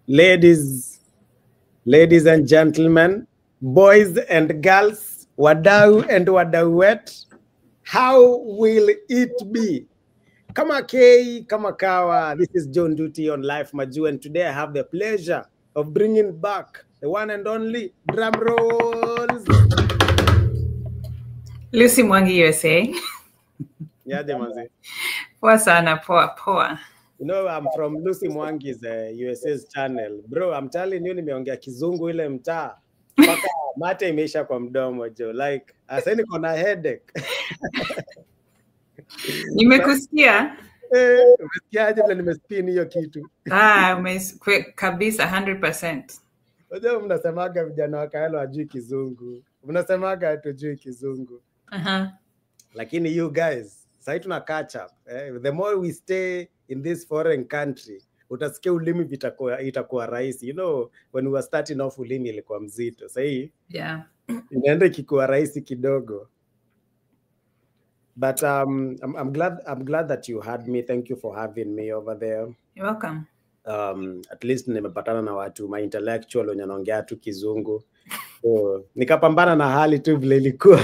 Ladies and gentlemen, boys and girls, wadau and wadauet, how will it be? Kama K, kama kawa, this is John Duty on Life MAJUU, and today I have the pleasure of bringing back the one and only drum rolls. Lucy Mwangi, USA. Yeah, Demazi. Poa sana, poa. You know, I'm from Lucy Mwangi's USA's channel. Bro, I'm telling you, nimeongea kizungu ile mtaa. Paka mate imeisha kwa mdomo jo. Like, asa niko na headache. Nimekusikia. Umesikiaje vile nimespin hiyo kitu? Kabisa 100%. Unajua mnasemaga vijana wa Kaelo hajui kizungu. Mnasemaga hatujui kizungu. Lakini you guys, sasa tuna catch up. The more we stay in this foreign country, utasikia ulimi itakuwa rahisi. You know, when we were starting off ulimi ilikuwa mzito. Sasa hii inaenda kikuwa rahisi kidogo. But I'm glad that you had me. Thank you for having me over there. You're welcome. At least nimepatana na watu ma intellectual wenye wanaongea tu kizungu. So nikapambana na hali tu vile ilikuwa.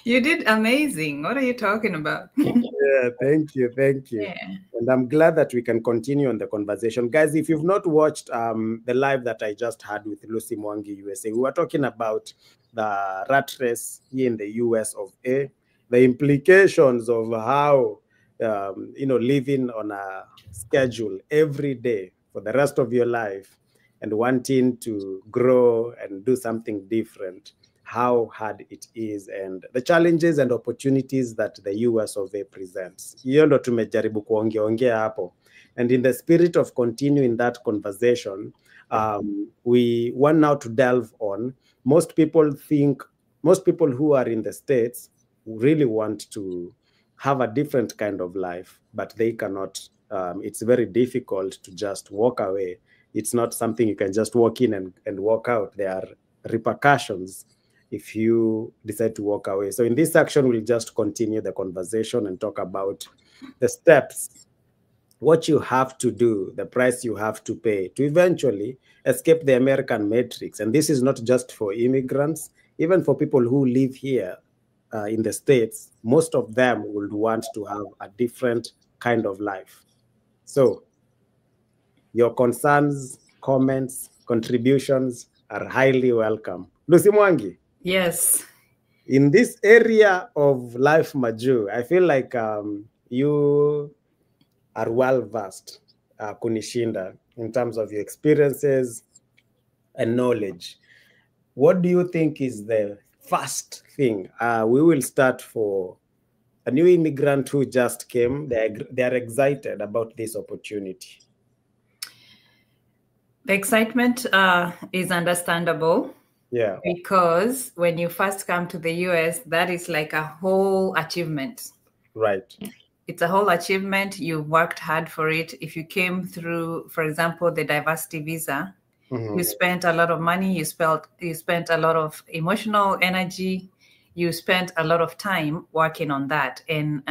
You did amazing. What are you talking about? Yeah, thank you. Yeah. And I'm glad that we can continue on the conversation. Guys, if you've not watched the live that I just had with Lucy Mwangi USA, we were talking about the rat race here in the US of A, the implications of how, living on a schedule every day for the rest of your life and wanting to grow and do something different, how hard it is, and the challenges and opportunities that the US of A presents. Hiyo ndo tumejaribu kuongea hapo. And in the spirit of continuing that conversation, we want now to delve on, most people who are in the States really want to have a different kind of life, but they cannot. It's very difficult to just walk away. It's not something you can just walk in and walk out. There are repercussions if you decide to walk away. So in this section, we'll just continue the conversation and talk about the steps, what you have to do, the price you have to pay to eventually escape the American matrix. And this is not just for immigrants, even for people who live here in the States, most of them would want to have a different kind of life. So your concerns, comments, contributions are highly welcome. Lucy Mwangi. Yes. In this area of Life MAJUU, I feel like you are well versed, kunishinda, in terms of your experiences and knowledge. What do you think is the first thing? We will start for a new immigrant who just came. They are excited about this opportunity. The excitement is understandable. Yeah. Because when you first come to the US, that is like a whole achievement. Right. It's a whole achievement. You worked hard for it. If you came through, for example, the diversity visa, you spent a lot of money, you spent a lot of emotional energy, you spent a lot of time working on that. And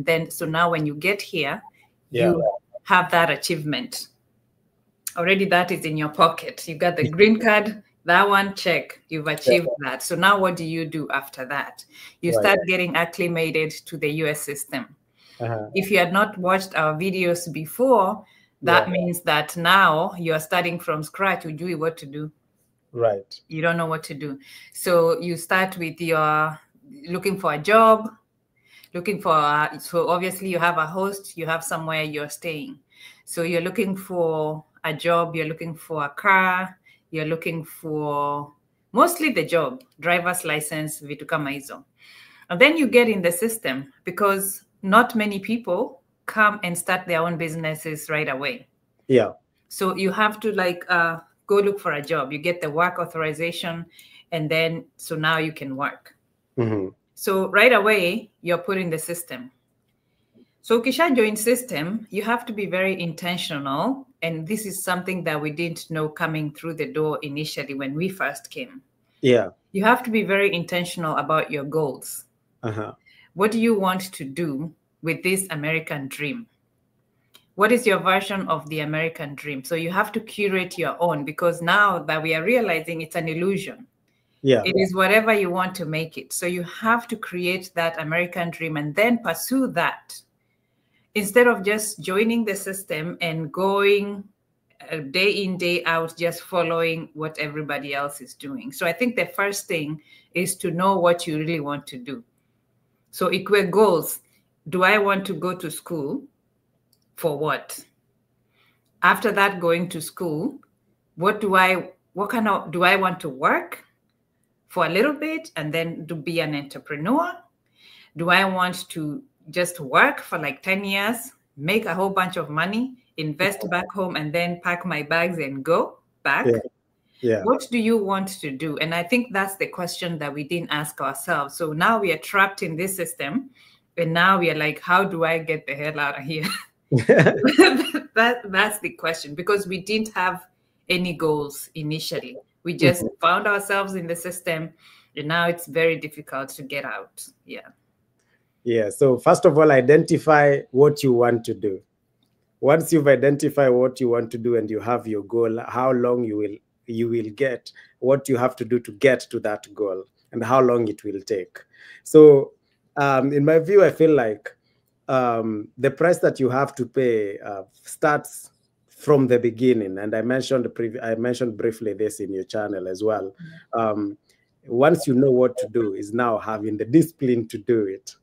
then, so now when you get here, you have that achievement. Already that is in your pocket. You got the green card, that one, check, you've achieved that. So now what do you do after that? You start getting acclimated to the US system. If you had not watched our videos before, that means that now you're starting from scratch. You do what to do. Right. You don't know what to do. So you start with your looking for a job, so obviously you have a host, you have somewhere you're staying. So you're looking for a job, you're looking for a car, you're looking for mostly the job, driver's license, vitu kama hizo. And then you get in the system because not many people come and start their own businesses right away. Yeah. So you have to go look for a job. You get the work authorization, and then so now you can work. So right away, you're put in the system. So Kisha join system, you have to be very intentional. And this is something that we didn't know coming through the door initially when we first came. Yeah. You have to be very intentional about your goals. What do you want to do with this American dream? what is your version of the American dream? So you have to curate your own, because now that we are realizing it's an illusion. Yeah. It is whatever you want to make it. So you have to create that American dream and then pursue that, instead of just joining the system and going day in, day out, just following what everybody else is doing. So I think the first thing is to know what you really want to do. So equate goals. Do I want to go to school? For what? After that, going to school, do I want to work for a little bit and then to be an entrepreneur? Do I want to just work for like 10 years, make a whole bunch of money, invest back home, and then pack my bags and go back? Yeah. Yeah. What do you want to do? And I think that's the question that we didn't ask ourselves. So now we are trapped in this system, and now we are like, how do I get the hell out of here? That's the question, because we didn't have any goals initially. We just found ourselves in the system, and now it's very difficult to get out. Yeah. Yeah. So first of all, identify what you want to do. Once you've identified what you want to do and you have your goal, how long you will get, what you have to do to get to that goal, and how long it will take. So in my view, I feel like the price that you have to pay starts from the beginning. And I mentioned briefly this in your channel as well. Once you know what to do, is now having the discipline to do it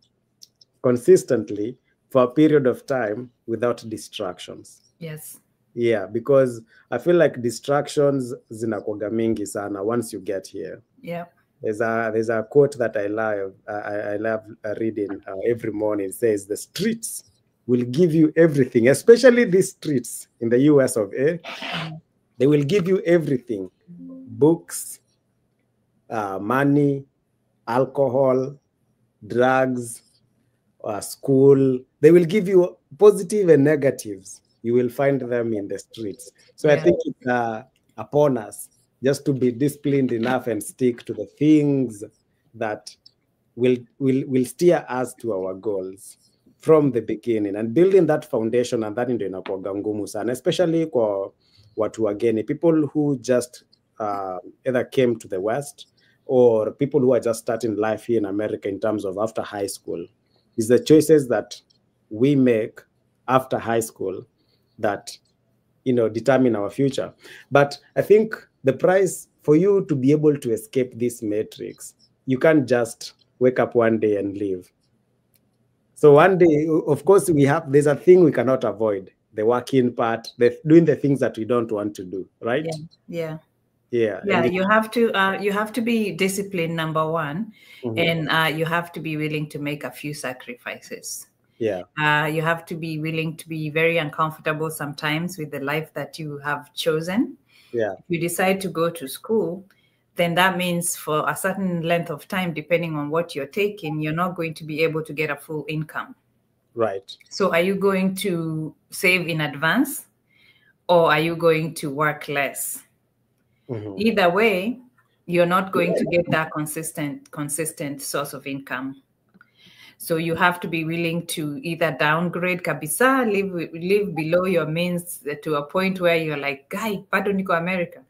consistently for a period of time without distractions. Yes. Yeah, because I feel like distractions zinakuwaga mingi sana once you get here. Yeah. There's a quote that I love reading every morning. It says, the streets will give you everything, especially these streets in the US of A. They will give you everything: books, money, alcohol, drugs, school. They will give you positive and negatives. You will find them in the streets. So yeah. I think it's upon us just to be disciplined enough and stick to the things that will steer us to our goals from the beginning, and building that foundation. And that ndio inakuwa ngumu sana, especially kwa watu wageni, people who just either came to the West, or people who are just starting life here in America in terms of after high school. It's the choices that we make after high school that, determine our future. But I think the price for you to be able to escape this matrix, you can't just wake up one day and leave. So one day, of course, there's a thing we cannot avoid: the working part, doing the things that we don't want to do, right? Yeah. Yeah. Yeah, you have to be disciplined, number one, and you have to be willing to make a few sacrifices. Yeah. You have to be willing to be very uncomfortable sometimes with the life that you have chosen. Yeah. If you decide to go to school, then that means for a certain length of time, depending on what you're taking, you're not going to be able to get a full income. Right. So are you going to save in advance, or are you going to work less? Either way, you're not going to get that consistent source of income. So you have to be willing to either downgrade kabisa, live below your means to a point where you're like, guy, bado niko America.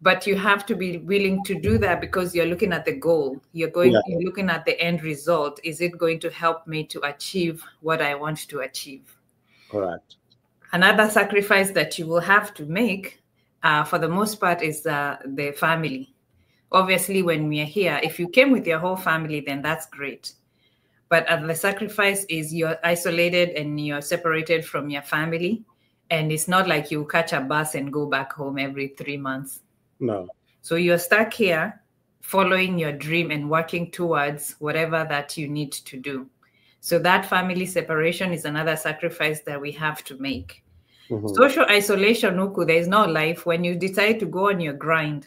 But you have to be willing to do that because you're looking at the goal. You're looking at the end result. Is it going to help me to achieve what I want to achieve? Correct. Another sacrifice that you will have to make, for the most part, is the family. Obviously, when we are here, if you came with your whole family, then that's great. But the sacrifice is you're isolated and you're separated from your family. And it's not like you catch a bus and go back home every 3 months. No. So you're stuck here following your dream and working towards whatever that you need to do. So that family separation is another sacrifice that we have to make. Social isolation, Nuku, there is no life. When you decide to go on your grind,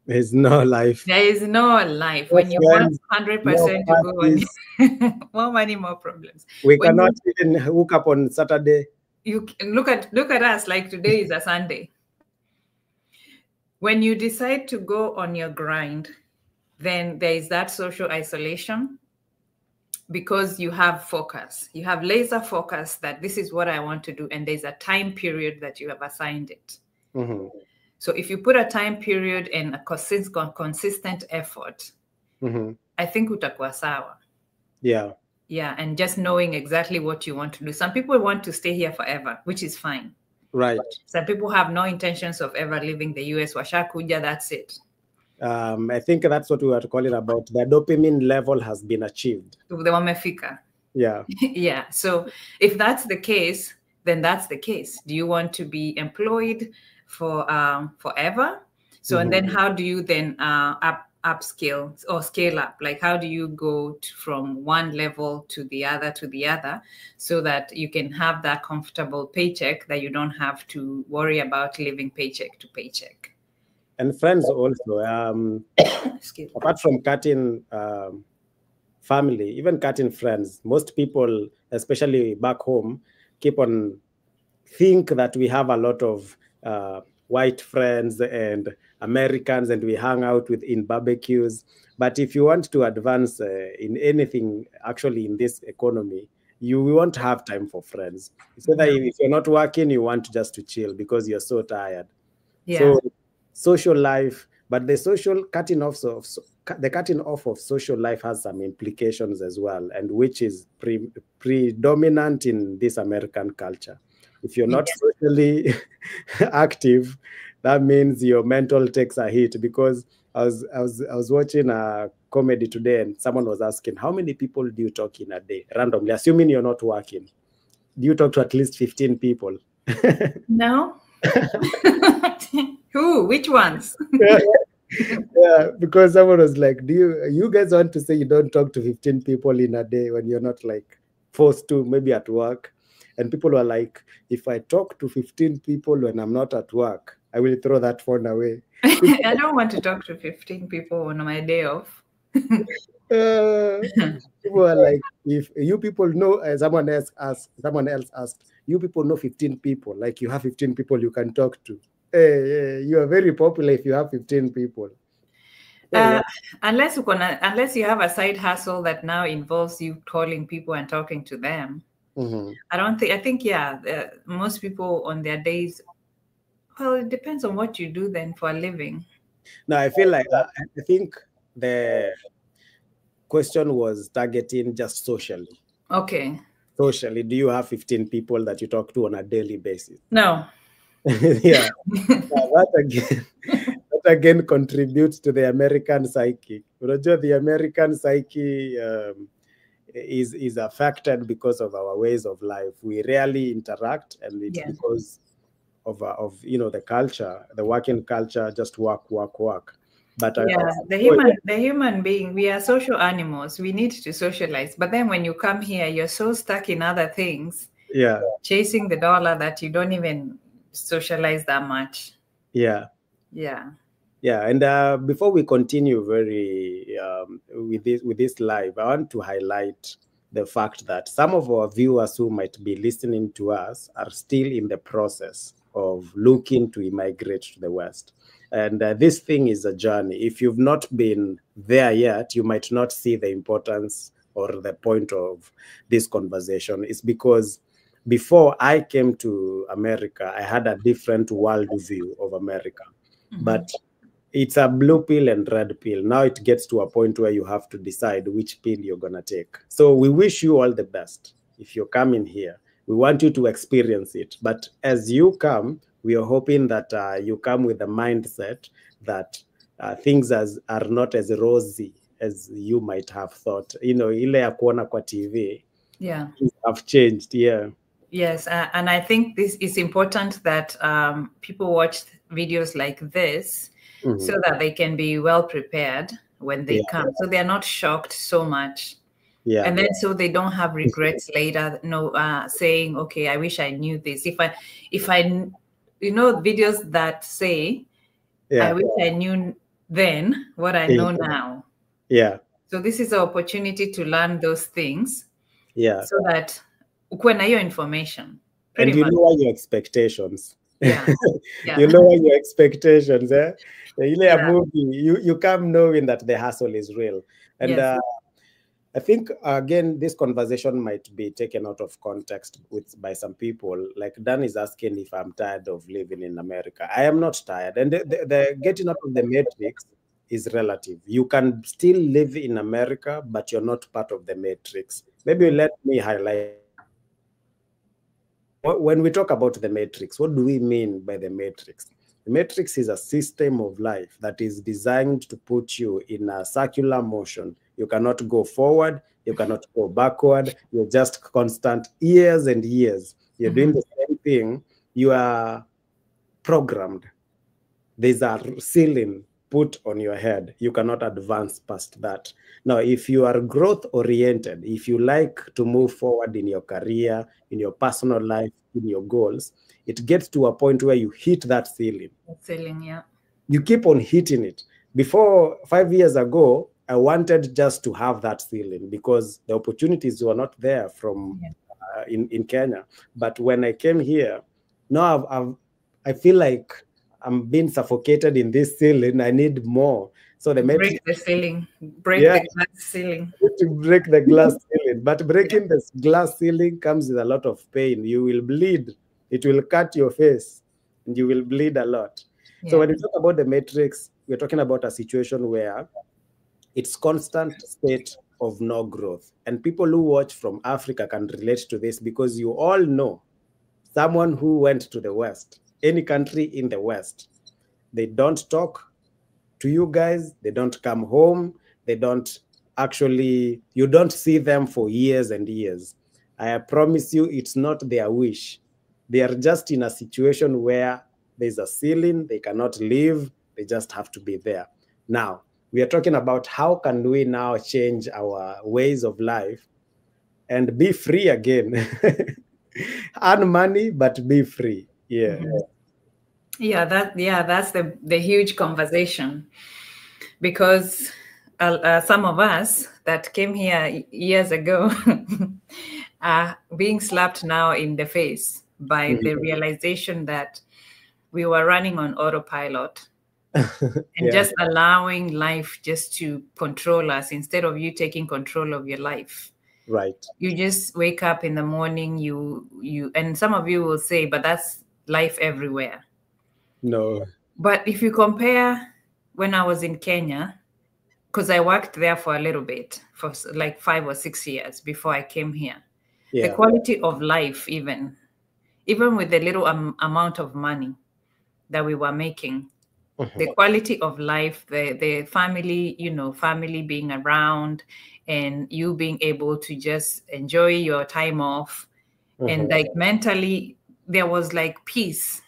there's no life. There is no life. When you want 100% to go on, more money, more problems. We cannot even hook up on Saturday. You look at us like today is a Sunday. When you decide to go on your grind, then there is that social isolation. because you have focus. You have laser focus that this is what I want to do. And there's a time period that you have assigned it. Mm-hmm. So if you put a time period and a consistent effort, mm-hmm. I think utakuwa sawa. Yeah. Yeah, and just knowing exactly what you want to do. Some people want to stay here forever, which is fine. Right. Some people have no intentions of ever leaving the US. Washakuja, that's it. I think that's what we were calling about. The dopamine level has been achieved. The wamefika. Yeah. Yeah. So if that's the case, then that's the case. Do you want to be employed for forever? So and then how do you then upscale or scale up? Like how do you go from one level to the other so that you can have that comfortable paycheck that you don't have to worry about living paycheck to paycheck? And friends also, apart from cutting family, even cutting friends, most people, especially back home, keep on think that we have a lot of white friends and Americans and we hang out with in barbecues. But if you want to advance in anything, actually in this economy, you won't have time for friends. So that if you're not working, you want just to chill because you're so tired. Yeah. So social life, but the social cutting off of social life has some implications as well, and which is predominant in this American culture. If you're not socially active, that means your mental takes a hit. Because I was watching a comedy today, and someone was asking, how many people do you talk in a day, randomly, assuming you're not working? Do you talk to at least 15 people? No. Who? Which ones? Yeah, because someone was like, do you guys want to say you don't talk to 15 people in a day when you're not like forced to, maybe at work? And people were like, if I talk to 15 people when I'm not at work, I will throw that phone away. I don't want to talk to 15 people on my day off. People are like, if you people know, someone else asked, you people know 15 people, like you have 15 people you can talk to. Hey, you are very popular if you have 15 people. Unless you have a side hustle that now involves you calling people and talking to them. I think most people on their days, well, it depends on what you do then for a living. No, I feel like I think the question was targeting just socially. Okay. Socially, do you have 15 people that you talk to on a daily basis? No. Yeah. That again contributes to the American psyche. The American psyche is affected because of our ways of life. We rarely interact, and it's because of the culture, the working culture, just work. But the human being, we are social animals. We need to socialize. But then when you come here, you're so stuck in other things. Yeah. Chasing the dollar that you don't even socialize that much. Yeah. Yeah. Yeah. And before we continue with this live, I want to highlight the fact that some of our viewers who might be listening to us are still in the process of looking to immigrate to the West. And this thing is a journey. If you've not been there yet, you might not see the importance or the point of this conversation. It's because before I came to America, I had a different worldview of America. But it's a blue pill and red pill. Now it gets to a point where you have to decide which pill you're going to take. So we wish you all the best. If you're coming here, we want you to experience it. But as you come, we are hoping that you come with the mindset that things are not as rosy as you might have thought. Ile ya kuona kwa TV. Yeah. Things have changed. Yeah. Yes. And I think this is important that people watch videos like this so that they can be well prepared when they come. So they're not shocked so much. Yeah. And then so they don't have regrets later, saying, okay, I wish I knew this. If I videos that say, I wish I knew then what I know now. Yeah. So this is an opportunity to learn those things. Yeah. So that when I hear information. And you know what your expectations. Yeah. You know what your expectations, movie, you come knowing that the hustle is real. And I think, again, this conversation might be taken out of context by some people. Like Dan is asking if I'm tired of living in America. I am not tired. And the getting out of the matrix is relative. You can still live in America, but you're not part of the matrix. Maybe let me highlight. When we talk about the matrix, what do we mean by the matrix? The matrix is a system of life that is designed to put you in a circular motion. You cannot go forward, you cannot go backward, you're just constant years and years. You're doing the same thing, you are programmed. There's a ceiling put on your head. You cannot advance past that. Now, if you are growth oriented, if you like to move forward in your career, in your personal life, in your goals, it gets to a point where you hit that ceiling. Ceiling, yeah. You keep on hitting it. Before 5 years ago, I wanted just to have that ceiling because the opportunities were not there from in Kenya. But when I came here, now I feel like I'm being suffocated in this ceiling. I need more. So the break the ceiling, break the glass ceiling. To break the glass ceiling, but breaking the glass ceiling comes with a lot of pain. You will bleed. It will cut your face, and you will bleed a lot. So when we talk about the matrix, we're talking about a situation where it's constant state of no growth. And people who watch from Africa can relate to this because you all know someone who went to the West, any country in the West, they don't talk to you guys, they don't come home, they don't actually, you don't see them for years and years. I promise you, it's not their wish. They are just in a situation where there's a ceiling, they cannot leave, they just have to be there. Now, we are talking about how can we now change our ways of life and be free again. Earn money, but be free. Yeah. Yeah, that's the huge conversation, because some of us that came here years ago are being slapped now in the face by the realization that we were running on autopilot and just allowing life just to control us instead of you taking control of your life. Right. You just wake up in the morning, you and some of you will say, but that's life everywhere. No. But if you compare when I was in Kenya, because I worked there for a little bit, for like 5 or 6 years before I came here, the quality of life, even with the little amount of money that we were making, the quality of life, the family, family being around and you being able to just enjoy your time off. And like mentally, there was like peace.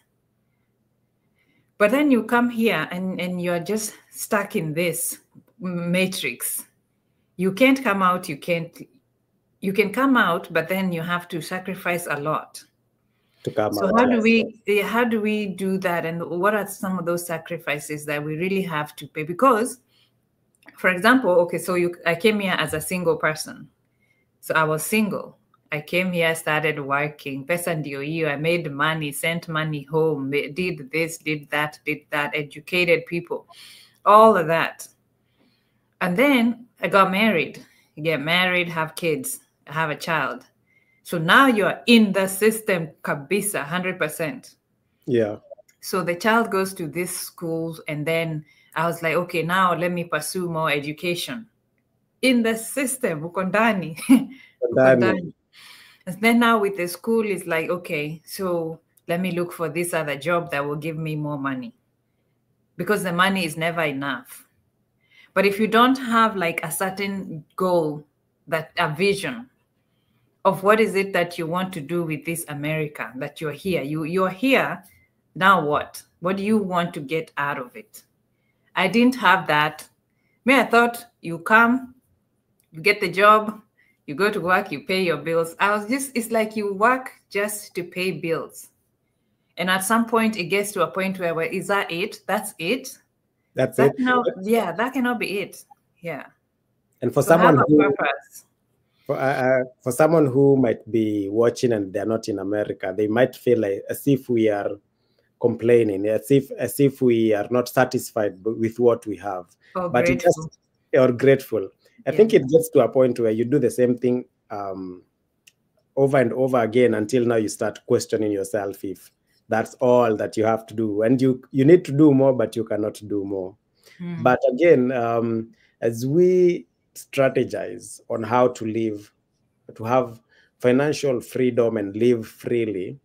But then you come here and you're just stuck in this matrix. You can't come out. You can come out, but then you have to sacrifice a lot to come out. So how do we do that? And what are some of those sacrifices that we really have to pay? Because, for example, okay, so I came here as a single person. So I was single. I came here, started working, pesa ndio hiyo, I made money, sent money home, did this, did that, educated people, all of that. And then I got married. You get married, have kids, have a child. So now you're in the system, kabisa, 100%. Yeah. So the child goes to this school, and then I was like, okay, now let me pursue more education. In the system, ukondani. And then now with the school, it's like, okay, so let me look for this other job that will give me more money, because the money is never enough. But if you don't have like a certain goal, a vision of what is it that you want to do with this America, that you're here, you're here, now what? What do you want to get out of it? I didn't have that. I thought you come, you get the job, you go to work, you pay your bills. It's like you work just to pay bills. And at some point, it gets to a point where is that it? That's it? That's it? Yeah, that cannot be it. Yeah. And for someone for someone who might be watching and they're not in America, they might feel like as if we are complaining, as if we are not satisfied with what we have. Or grateful. Or grateful. I think it gets to a point where you do the same thing over and over again until now you start questioning yourself if that's all that you have to do. And you need to do more, but you cannot do more. But again, as we strategize on how to live, to have financial freedom and live freely,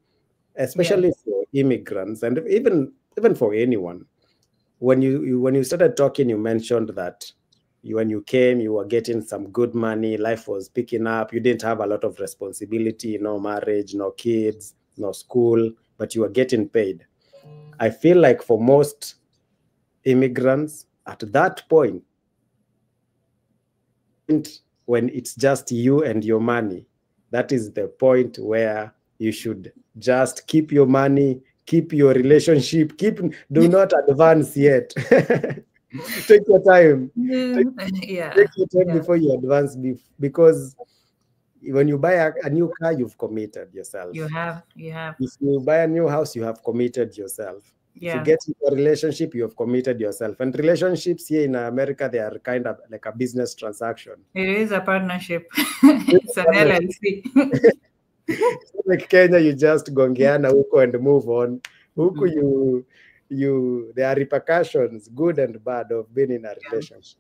especially for immigrants and even for anyone, when you started talking, you mentioned that when you came, you were getting some good money, life was picking up, you didn't have a lot of responsibility, no marriage, no kids, no school, but you were getting paid. I feel like for most immigrants at that point, when it's just you and your money, that is the point where you should just keep your money, keep your relationship, do not advance yet. Take your time. Take your time before you advance, because when you buy a new car, you've committed yourself. You have. If you buy a new house, you have committed yourself. If you get into a relationship, you have committed yourself. And relationships here in America, they are kind of like a business transaction. It is a partnership. It's an LLC. Like Kenya, you just gongeana huko and move on. Huku there are repercussions, good and bad, of being in a relationship.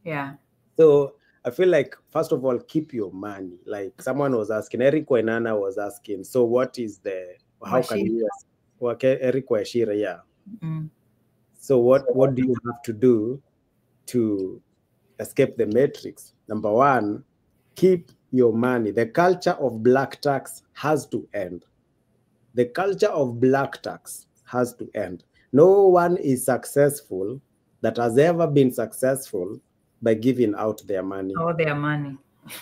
Yeah. So I feel like, first of all, keep your money. Like someone was asking, Eric Wainana was asking, so what is how can you, Eric Waishira, yeah. So what do you have to do to escape the matrix? Number one, keep your money. The culture of black tax has to end. The culture of black tax has to end. No one is successful that has ever been successful by giving out their money. All their money.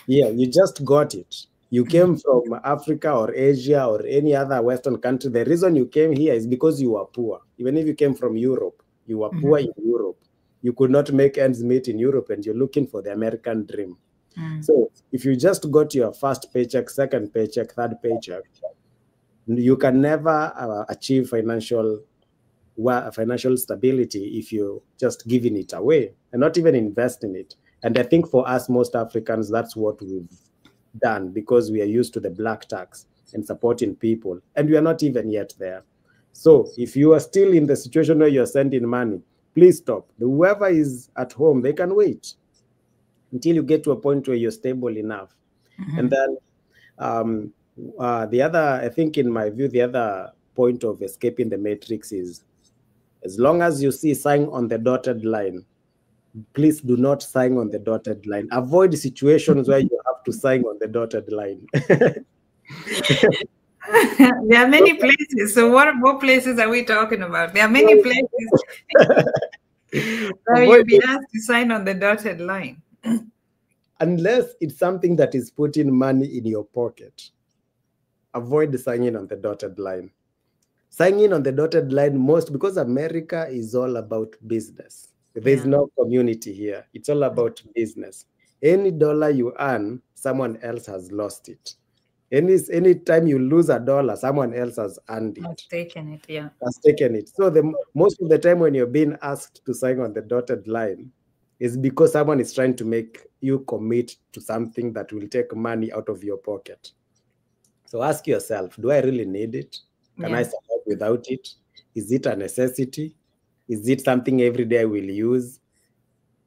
Yeah, you just got it. You came from Africa or Asia or any other Western country. The reason you came here is because you were poor. Even if you came from Europe, you were poor in Europe. You could not make ends meet in Europe, and you're looking for the American dream. So if you just got your first paycheck, second paycheck, third paycheck, you can never achieve financial stability if you're just giving it away and not even invest in it. And I think for us, most Africans, that's what we've done, because we are used to the black tax and supporting people, and we are not even yet there. So if you are still in the situation where you're sending money, please stop. Whoever is at home, they can wait until you get to a point where you're stable enough. And then the other, I think in my view, the other point of escaping the matrix is, as long as you see sign on the dotted line, please do not sign on the dotted line. Avoid situations where you have to sign on the dotted line. There are many places. So what places are we talking about? There are many places where you'll be asked to sign on the dotted line. Unless it's something that is putting money in your pocket, avoid signing on the dotted line. Signing on the dotted line because America is all about business. There's no community here. It's all about business. Any dollar you earn, someone else has lost it. Any time you lose a dollar, someone else has earned it. Has taken it, yeah. Has taken it. So most of the time when you're being asked to sign on the dotted line, is because someone is trying to make you commit to something that will take money out of your pocket. So ask yourself, do I really need it? Can I survive without it? Is it a necessity? Is it something every day I will use?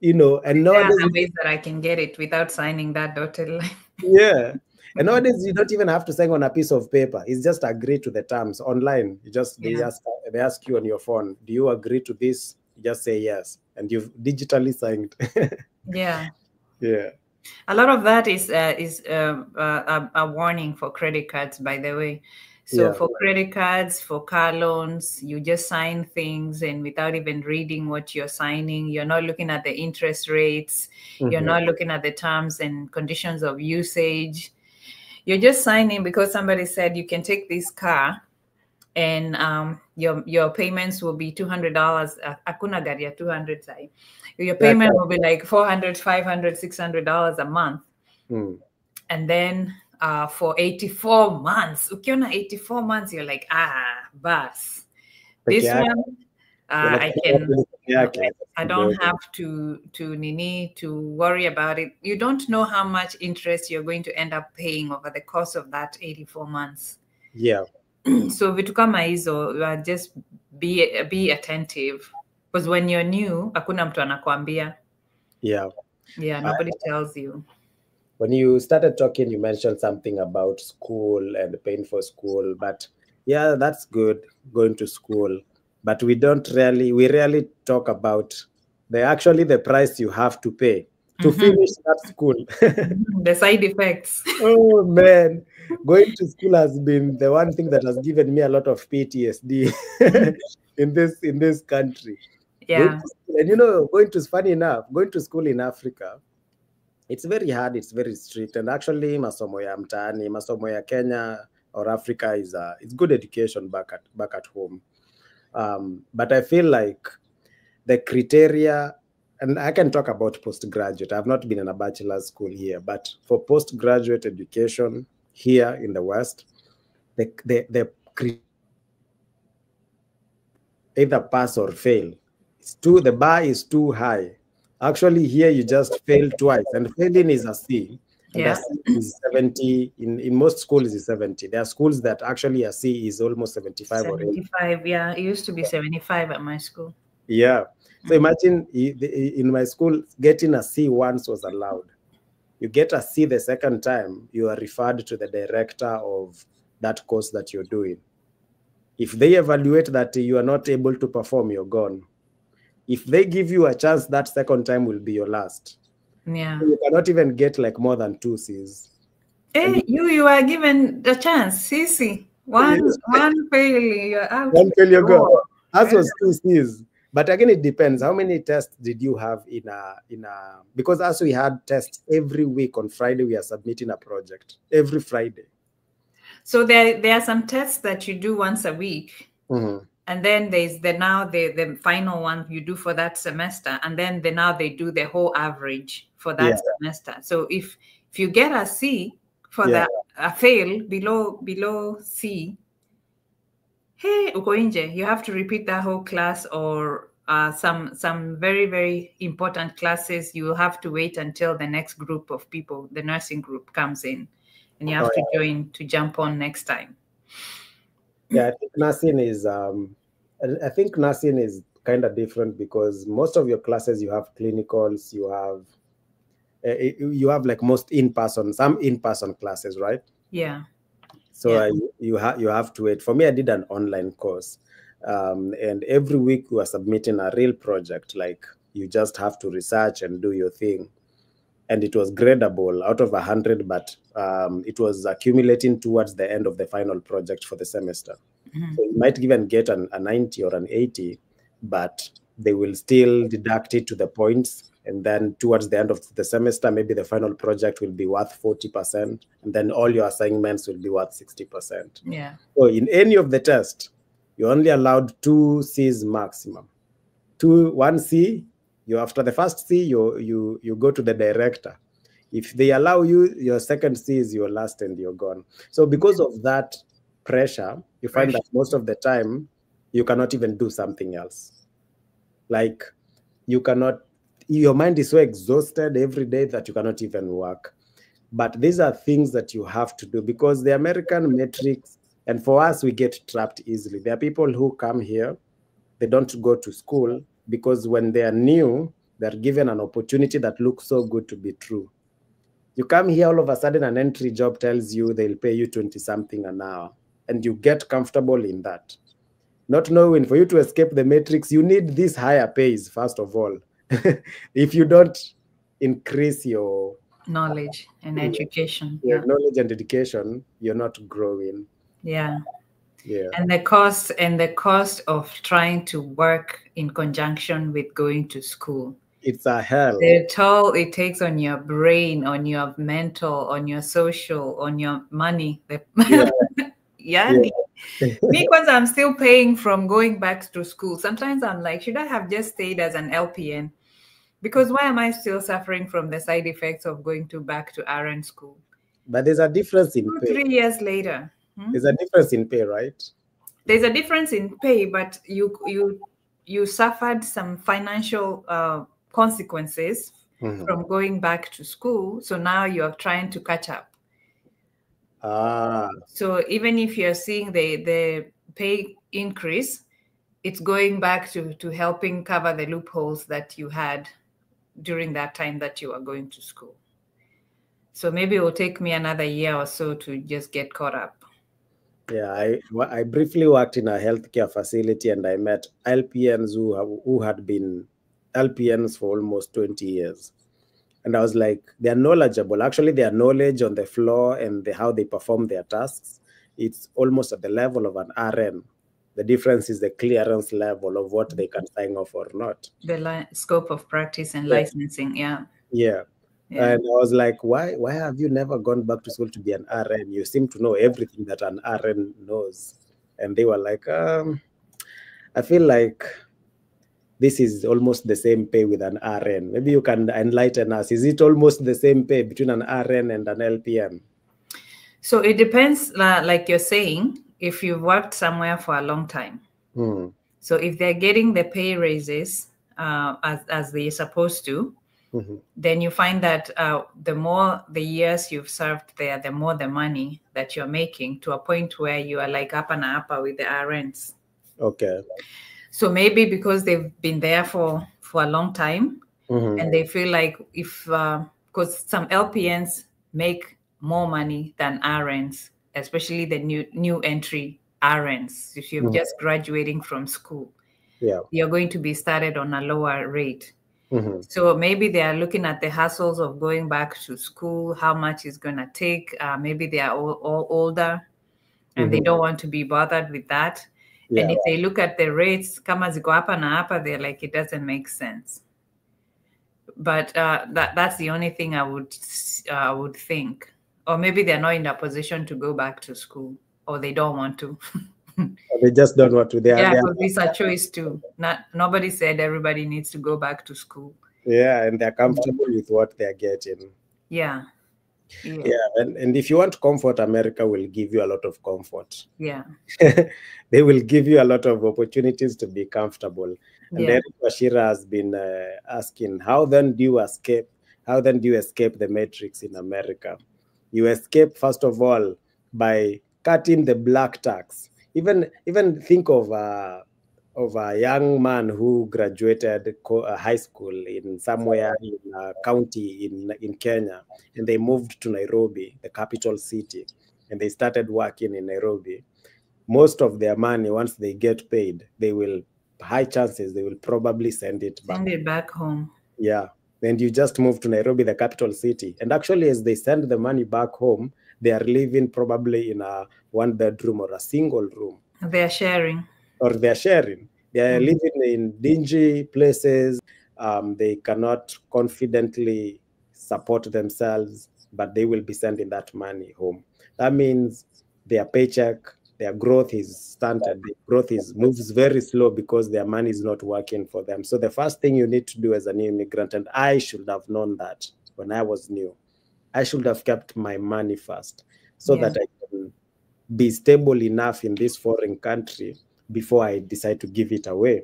And nowadays, there are ways that I can get it without signing that dotted line. Yeah. And nowadays, you don't even have to sign on a piece of paper. It's just agree to the terms online. They ask you on your phone, do you agree to this? You just say yes, and you've digitally signed. Yeah. Yeah. A lot of that is a warning for credit cards, by the way. So for credit cards, for car loans, you just sign things, and without even reading what you're signing, you're not looking at the interest rates. You're not looking at the terms and conditions of usage. You're just signing because somebody said you can take this car and your payments will be $200. Akuna garia 200 sai. Your payment will be like $400, $500, $600 a month. And then for 84 months, ukiona 84 months, you're like, bus. This one, I don't have to worry about it. You don't know how much interest you're going to end up paying over the course of that 84 months. Yeah. So vitu kama hizo, just be attentive, because when you're new, hakuna mtu anakuambia. Yeah. Yeah, nobody tells you. When you started talking, you mentioned something about school and paying for school, but yeah, that's good, going to school. But we rarely talk about the price you have to pay to finish that school. The side effects. Oh man, going to school has been the one thing that has given me a lot of PTSD in this country. Yeah. Funny enough, going to school in Africa, it's very hard, it's very strict, and actually masomo ya mtaani, masomo ya Kenya or Africa it's good education back at home. But I feel like the criteria, and I can talk about postgraduate. I've not been in a bachelor's school here, but for postgraduate education here in the West, the either pass or fail. The bar is too high. Actually, here you just fail twice, and failing is a C. And a C is 70. In most schools is 70. There are schools that actually a C is almost 75 or 80. 75, yeah. It used to be 75 at my school. Yeah. So imagine in my school, getting a C once was allowed. You get a C the second time, you are referred to the director of that course that you're doing. If they evaluate that you are not able to perform, you're gone. If they give you a chance, that second time will be your last. Yeah. So you cannot even get like more than 2 C's. Hey, you are given the chance. CC. One failure, you're out. One failure, go. As was 2 C's. But again, it depends. How many tests did you have because as we had tests every week on Friday, we are submitting a project every Friday. So there are some tests that you do once a week. And then there's the final one you do for that semester. And then they do the whole average for that semester. So if you get a C for that, a fail below C, hey, uko nje, you have to repeat that whole class, or some very, very important classes, you have to wait until the next group of people, the nursing group, comes in, and you have to join to jump on next time. Yeah, I think nursing is kind of different because most of your classes, you have clinicals, you have like most some in-person classes, right? Yeah. So you have to wait. For me, I did an online course, and every week we are submitting a real project. Like you just have to research and do your thing, and it was gradable out of 100, but it was accumulating towards the end of the final project for the semester. So you might even get a 90 or an 80, but they will still deduct it to the points. And then towards the end of the semester, maybe the final project will be worth 40%. And then all your assignments will be worth 60%. Yeah. So in any of the tests, you're only allowed 2 C's maximum. 1 C, after the first C, you go to the director. If they allow you, your second C is your last and you're gone. So because of that pressure, you find that most of the time, you cannot even do something else. Like your mind is so exhausted every day that you cannot even work. But these are things that you have to do because the American metrics, and for us, we get trapped easily. There are people who come here, they don't go to school because when they are new, they're given an opportunity that looks so good to be true. You come here, all of a sudden, an entry job tells you they'll pay you 20-something an hour, and you get comfortable in that. Not knowing for you to escape the matrix, you need these higher pays, first of all. If you don't increase your knowledge and education, knowledge and education, you're not growing. Yeah. And the cost of trying to work in conjunction with going to school. It's a hell. The toll it takes on your brain, on your mental, on your social, on your money. Me, because I'm still paying from going back to school. Sometimes I'm like, should I have just stayed as an LPN? Because why am I still suffering from the side effects of going back to RN school? But there's a difference in pay. 3 years later. There's a difference in pay, right? There's a difference in pay, but you you suffered some financial consequences from going back to school. So now you're trying to catch up. So even if you're seeing the pay increase, it's going back to helping cover the loopholes that you had during that time that you were going to school. So maybe it will take me another year or so to just get caught up. Yeah, I briefly worked in a healthcare facility, and I met LPNs who had been LPNs for almost 20 years. And I was like, they're knowledgeable. Actually, their knowledge on the floor and how they perform their tasks, it's almost at the level of an RN. The difference is the clearance level of what they can sign off or not. The scope of practice and licensing, yeah. And I was like, why have you never gone back to school to be an RN? You seem to know everything that an RN knows. And they were like, I feel like this is almost the same pay with an RN. Maybe you can enlighten us. Is it almost the same pay between an RN and an LPN? So it depends, like you're saying, if you've worked somewhere for a long time. So if they're getting the pay raises as they're supposed to, then you find that the more the years you've served there, the more the money that you're making, to a point where you are like up and up with the RNs. Okay. So maybe because they've been there for a long time, and they feel like because some LPNs make more money than RNs, especially the new entry RNs. If you're just graduating from school, you're going to be started on a lower rate. So maybe they are looking at the hassles of going back to school, how much it's going to take. Maybe they are all older and they don't want to be bothered with that. And if they look at the rates, kama ziko hapa na hapa, they're like, it doesn't make sense. But that's the only thing I would think. Or maybe they're not in a position to go back to school, or they don't want to. They just don't want to. Because it's a choice too. Nobody said everybody needs to go back to school. Yeah, and they're comfortable with what they're getting. Yeah. And if you want comfort, America will give you a lot of comfort. Yeah. They will give you a lot of opportunities to be comfortable. And Eric Washira has been asking, how then do you escape the matrix in America? You escape, first of all, by cutting the black tax. Even think of a young man who graduated high school in somewhere in a county in Kenya, and they moved to Nairobi, the capital city, and they started working in Nairobi. Most of their money, once they get paid, high chances they will probably send it back home. Yeah. And you just move to Nairobi, the capital city. And actually, as they send the money back home, they are living probably in a one-bedroom or a single room. They're sharing. They are living in dingy places. They cannot confidently support themselves, but they will be sending that money home. That means their paycheck, their growth is stunted. The growth moves very slow because their money is not working for them. So the first thing you need to do as a new immigrant, and I should have known that when I was new, I should have kept my money first so that I can be stable enough in this foreign country before I decide to give it away.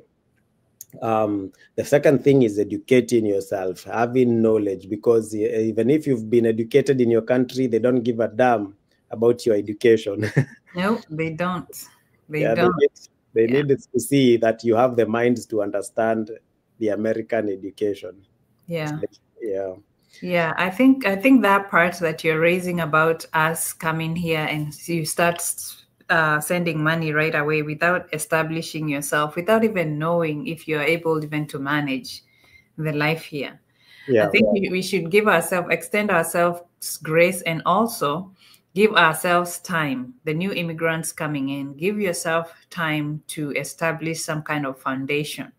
The second thing is educating yourself, having knowledge, because even if you've been educated in your country, they don't give a damn about your education. No, they don't. They need to see that you have the minds to understand the American education. Yeah, I think that part that you're raising about us coming here and you start sending money right away without establishing yourself, without even knowing if you're able even to manage the life here. I think we should extend ourselves grace, and also give ourselves time. The new immigrants coming in, give yourself time to establish some kind of foundation.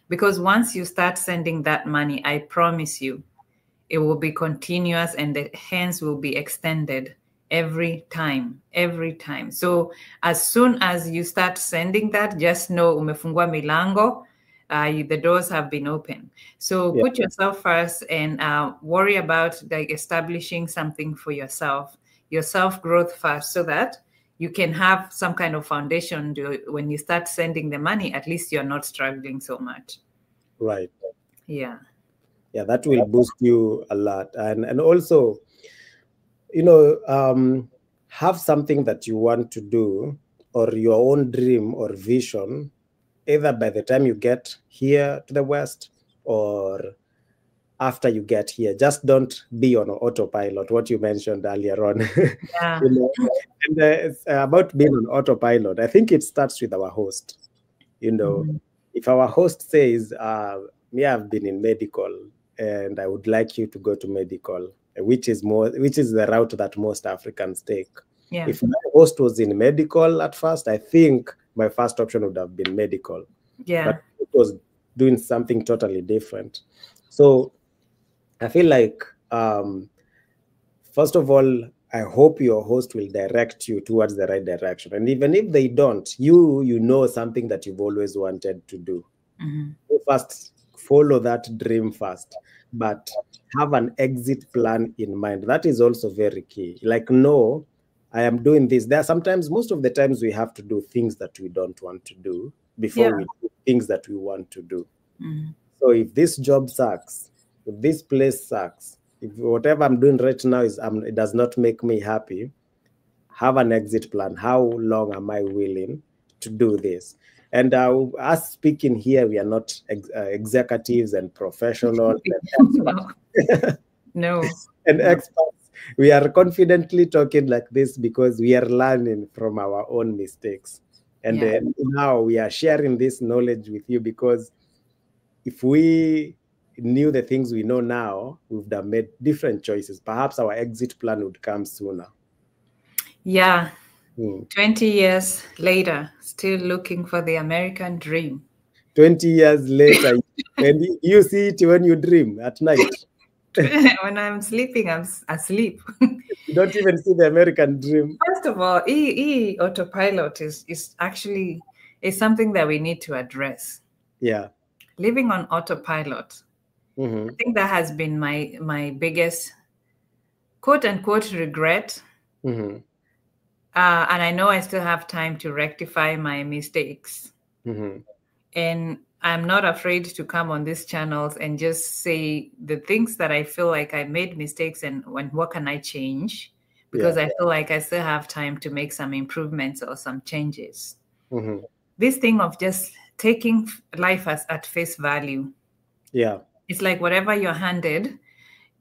Because once you start sending that money, I promise you, it will be continuous and the hands will be extended every time. So as soon as you start sending that, just know umefungua milango, the doors have been open. So put yourself first and worry about establishing something for yourself, your self-growth first, so that you can have some kind of foundation when you start sending the money, at least you're not struggling so much. Right. Yeah. Yeah, that will boost you a lot. And also, have something that you want to do, or your own dream or vision, either by the time you get here to the West or after you get here. Just don't be on autopilot, what you mentioned earlier on. Yeah. And it's about being on autopilot. I think it starts with our host. If our host says, me, I've been in medical and I would like you to go to medical, which is the route that most Africans take. Yeah. If my host was in medical at first, I think my first option would have been medical. Yeah. But it was doing something totally different. So I feel like, first of all, I hope your host will direct you towards the right direction. And even if they don't, you know something that you've always wanted to do. First, follow that dream first, but have an exit plan in mind. That is also very key. Like, no, I am doing this. There are sometimes, most of the times, we have to do things that we don't want to do before we do things that we want to do. So if this job sucks, if this place sucks, if whatever I'm doing right now it does not make me happy, have an exit plan. How long am I willing to do this? And us speaking here, we are not executives and professionals. No. And experts. We are confidently talking like this because we are learning from our own mistakes. And now we are sharing this knowledge with you, because if we knew the things we know now, we would have made different choices. Perhaps our exit plan would come sooner. Yeah. 20 years later, still looking for the American dream. 20 years later, and you see it when you dream at night. When I'm sleeping, I'm asleep. You don't even see the American dream. First of all, autopilot is actually something that we need to address. Yeah. Living on autopilot. I think that has been my biggest quote unquote regret. And I know I still have time to rectify my mistakes. And I'm not afraid to come on these channels and just say the things that I feel like I made mistakes and what can I change? Because I feel like I still have time to make some improvements or some changes. This thing of just taking life at face value. Yeah. It's like whatever you're handed,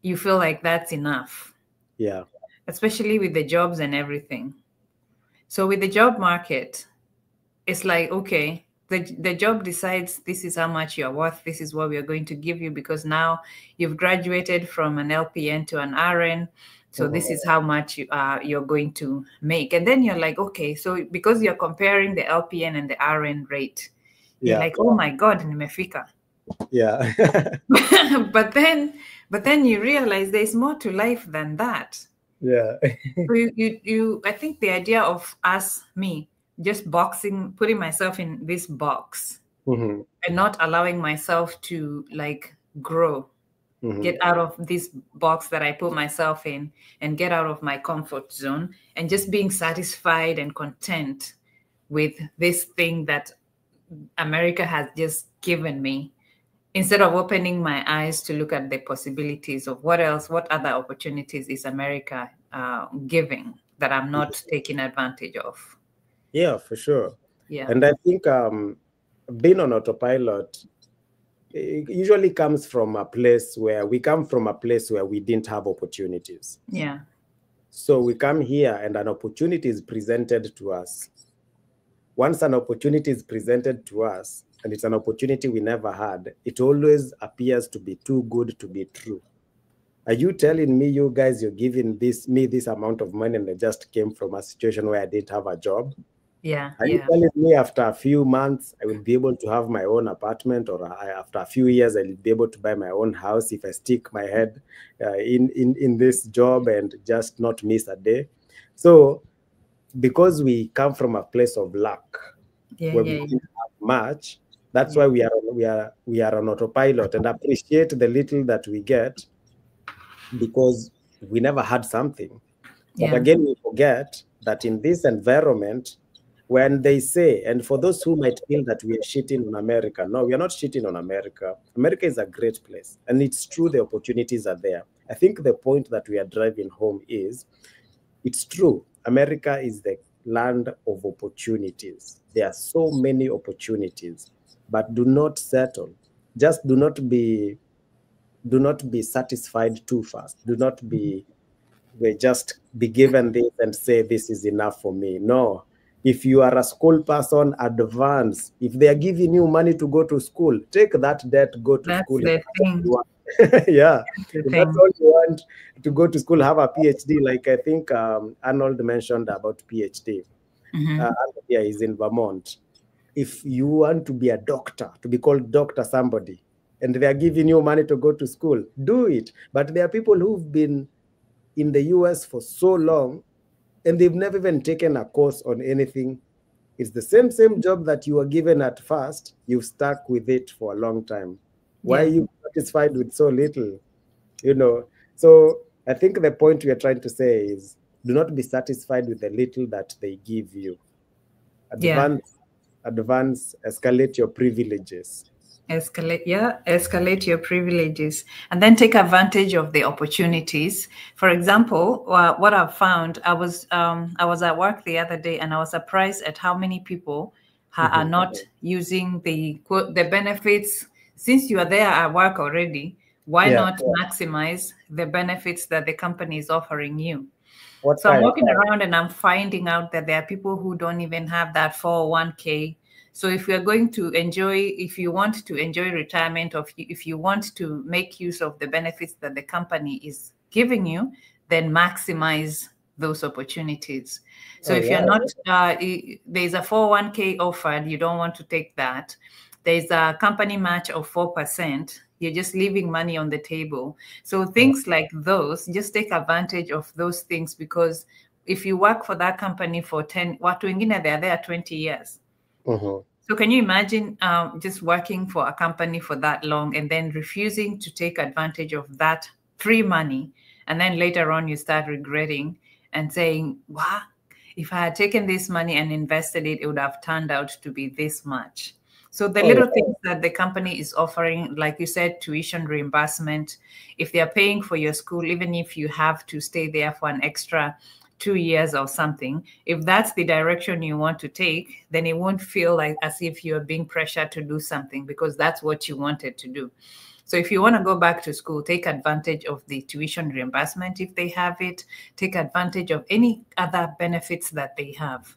you feel like that's enough. Yeah. Especially with the jobs and everything. So with the job market, it's like, okay, the job decides this is how much you're worth. This is what we are going to give you, because now you've graduated from an LPN to an RN. So this is how much you're going to make. And then you're like, okay, so because you're comparing the LPN and the RN rate, you're like, oh my God, nimefika. Yeah. But then you realize there's more to life than that. Yeah. So I think the idea of me just putting myself in this box and not allowing myself to like grow, get out of this box that I put myself in and get out of my comfort zone, and just being satisfied and content with this thing that America has just given me, instead of opening my eyes to look at the possibilities of what other opportunities is America giving that I'm not taking advantage of. Yeah, for sure. Yeah. And I think being on autopilot, it usually comes from a place where we didn't have opportunities. Yeah. So we come here and an opportunity is presented to us. Once an opportunity is presented to us, and it's an opportunity we never had, it always appears to be too good to be true. Are you telling me, you guys, you're giving me this amount of money and I just came from a situation where I didn't have a job? Yeah. Are you telling me after a few months I will be able to have my own apartment, or after a few years I will be able to buy my own house if I stick my head in this job and just not miss a day? So because we come from a place of luck, where we didn't have much, that's why we are on autopilot and appreciate the little that we get, because we never had something. But again, we forget that in this environment, when they say, and for those who might feel that we are shitting on America, no, we are not shitting on America. America is a great place, and it's true the opportunities are there. I think the point that we are driving home is, it's true, America is the land of opportunities. There are so many opportunities, but do not settle. Just do not be satisfied too fast. Do not be just be given this and say this is enough for me. No. If you are a school person, advance. If they are giving you money to go to school, take that debt, go to school. That's the thing. Yeah. That's if that's all you want, to go to school, have a PhD, like I think Arnold mentioned about PhD. Yeah, he's in Vermont. If you want to be a doctor, to be called Dr. somebody, and they are giving you money to go to school, do it. But there are people who've been in the US for so long, and they've never even taken a course on anything. It's the same job that you were given at first. You've stuck with it for a long time. Why are you satisfied with so little? You know, so I think the point we are trying to say is, do not be satisfied with the little that they give you. Advance, escalate your privileges. Escalate your privileges, and then take advantage of the opportunities. For example, what I've found, I was at work the other day, and I was surprised at how many people are not using the benefits. Since you are there at work already, why not maximize the benefits that the company is offering you? So I'm walking around and I'm finding out that there are people who don't even have that 401k. So if you are going to if you want to enjoy retirement, or if you want to make use of the benefits that the company is giving you, then maximize those opportunities. So if you're not, there's a 401k offered, you don't want to take that. There's a company match of 4%. You're just leaving money on the table. So things like those, just take advantage of those things, because if you work for that company for 10, they're there 20 years. So can you imagine just working for a company for that long and then refusing to take advantage of that free money? And then later on, you start regretting and saying, wow, if I had taken this money and invested it, it would have turned out to be this much. So the little things that the company is offering, like you said, tuition reimbursement, if they're paying for your school, even if you have to stay there for an extra 2 years or something, if that's the direction you want to take, then it won't feel like as if you're being pressured to do something, because that's what you wanted to do. So if you want to go back to school, take advantage of the tuition reimbursement if they have it. Take advantage of any other benefits that they have.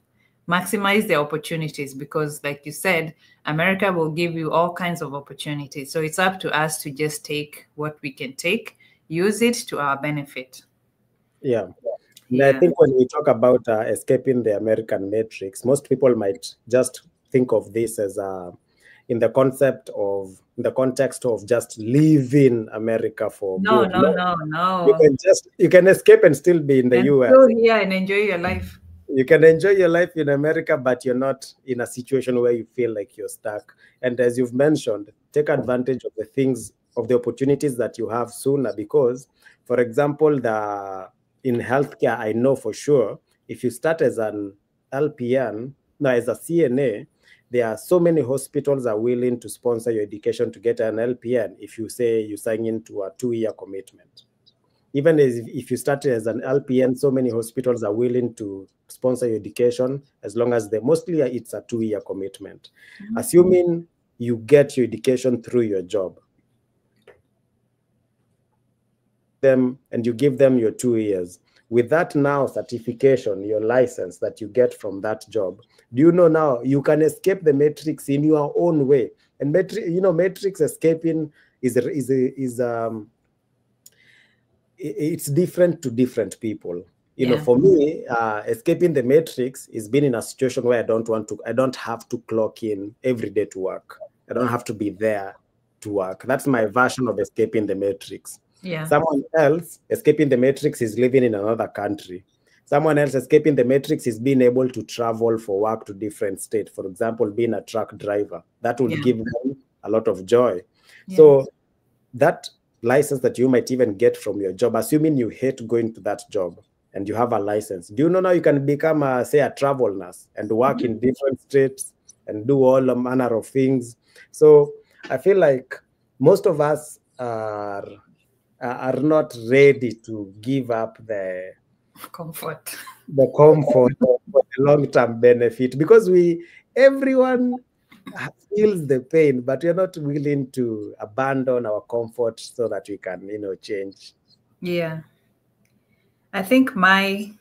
Maximize the opportunities, because like you said, America will give you all kinds of opportunities. So it's up to us to just take what we can take, use it to our benefit. Yeah. And I think when we talk about escaping the American matrix, most people might just think of this as in the context of just leaving America for good. No. You can escape and still be in the US. Go here and enjoy your life. You can enjoy your life in America, but you're not in a situation where you feel like you're stuck. And as you've mentioned, take advantage of the things, of the opportunities that you have sooner, because, for example, in healthcare, I know for sure, if you start as an LPN, as a CNA, there are so many hospitals are willing to sponsor your education to get an LPN if you say you sign into a 2-year commitment. Even if you started as an LPN, so many hospitals are willing to sponsor your education, as long as mostly it's a 2-year commitment. Assuming you get your education through your job. And you give them your 2 years. With that now certification, your license that you get from that job, do you know now you can escape the matrix in your own way? And matrix escaping it's different to different people. You know, for me, escaping the matrix is being in a situation where I don't have to clock in every day to work. I don't have to be there to work. That's my version of escaping the matrix. Someone else escaping the matrix is living in another country. Someone else escaping the matrix is being able to travel for work to different states. For example, being a truck driver. That will give them a lot of joy. So that license that you might even get from your job, assuming you hate going to that job, and you have a license. Do you know now you can become, say, a travel nurse and work in different states and do all manner of things? So I feel like most of us are not ready to give up the comfort for the long-term benefit, because everyone feels the pain, but we're not willing to abandon our comfort so that we can, change. Yeah, I think my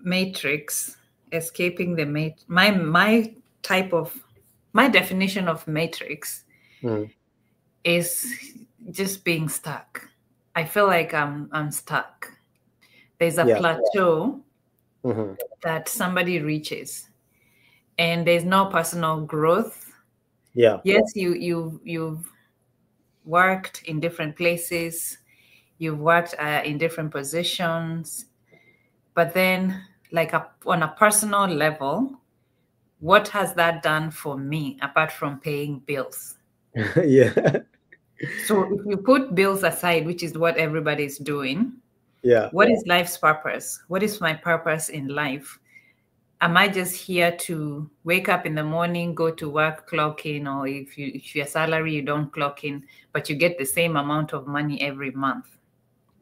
matrix, escaping the my definition of matrix is just being stuck. I feel like I'm stuck. There's a plateau that somebody reaches, and there's no personal growth. Yeah. Yes, you've worked in different places, you've worked in different positions, but then, like, on a personal level, what has that done for me apart from paying bills? Yeah. So if you put bills aside, which is what everybody's doing, what is life's purpose? What is my purpose in life? Am I just here to wake up in the morning, go to work, clock in, or if your salary, you don't clock in, but you get the same amount of money every month?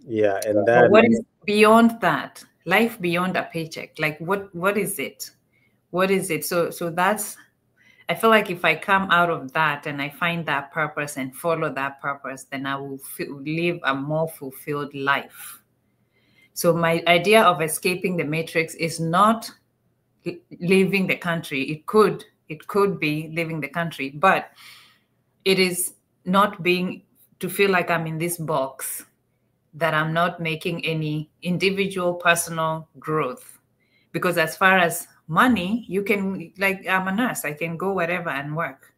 Yeah, and then what is beyond that? Life beyond a paycheck? Like, what is it? What is it? So that's, I feel like if I come out of that and I find that purpose and follow that purpose, then I will live a more fulfilled life. So my idea of escaping the matrix is not leaving the country. It could be leaving the country, but it is not being, to feel like I'm in this box, that I'm not making any individual personal growth. Because as far as money, you can, like, I'm a nurse, I can go wherever and work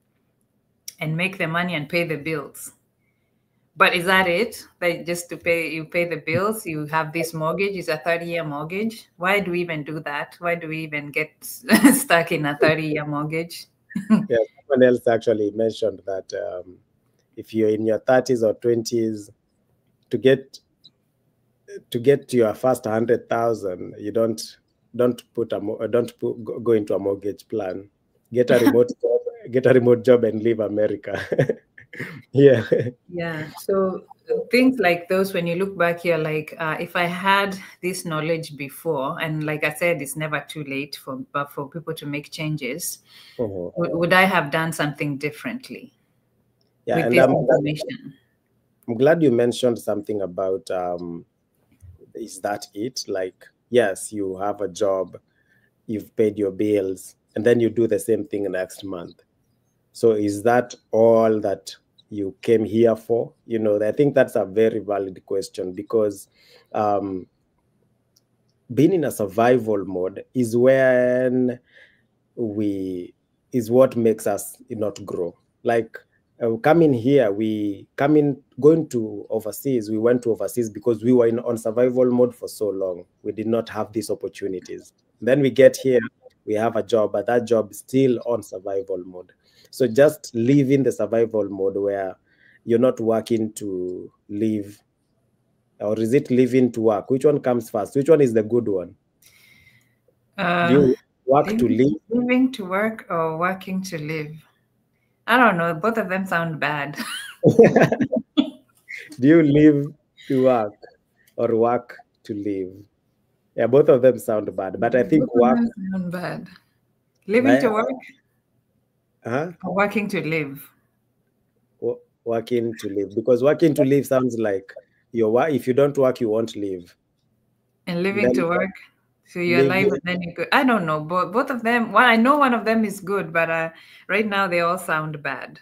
and make the money and pay the bills. But is that it? Like, just to pay the bills, you have this mortgage, it's a 30-year mortgage. Why do we even do that? Why do we even get stuck in a 30-year mortgage? Yeah, someone else actually mentioned that if you're in your 30s or 20s, to get to your first 100,000, you don't go into a mortgage plan. Get a remote job and leave America. Yeah. Yeah. So things like those, when you look back, you're like, if I had this knowledge before, and like I said, it's never too late for people to make changes. Would I have done something differently with this information? I'm glad you mentioned something about, is that it? Like, yes, you have a job, you've paid your bills, and then you do the same thing next month. So is that all that you came here for? I think that's a very valid question, because being in a survival mode is what makes us not grow. Like, going to overseas, we went to overseas because we were on survival mode for so long. We did not have these opportunities. Then we get here, we have a job, but that job is still on survival mode. So just live in the survival mode where you're not working to live, or is it living to work? Which one comes first? Which one is the good one? Do you work to live? Living to work or working to live? I don't know. Both of them sound bad. Do you live to work or work to live? Yeah, both of them sound bad, but I think work sound bad. Living to work, or working to live? Working to live, because working to live sounds like if you don't work, you won't live. And living to work, so you're alive and then you go. I don't know, but both of them. Well, I know one of them is good, but right now they all sound bad.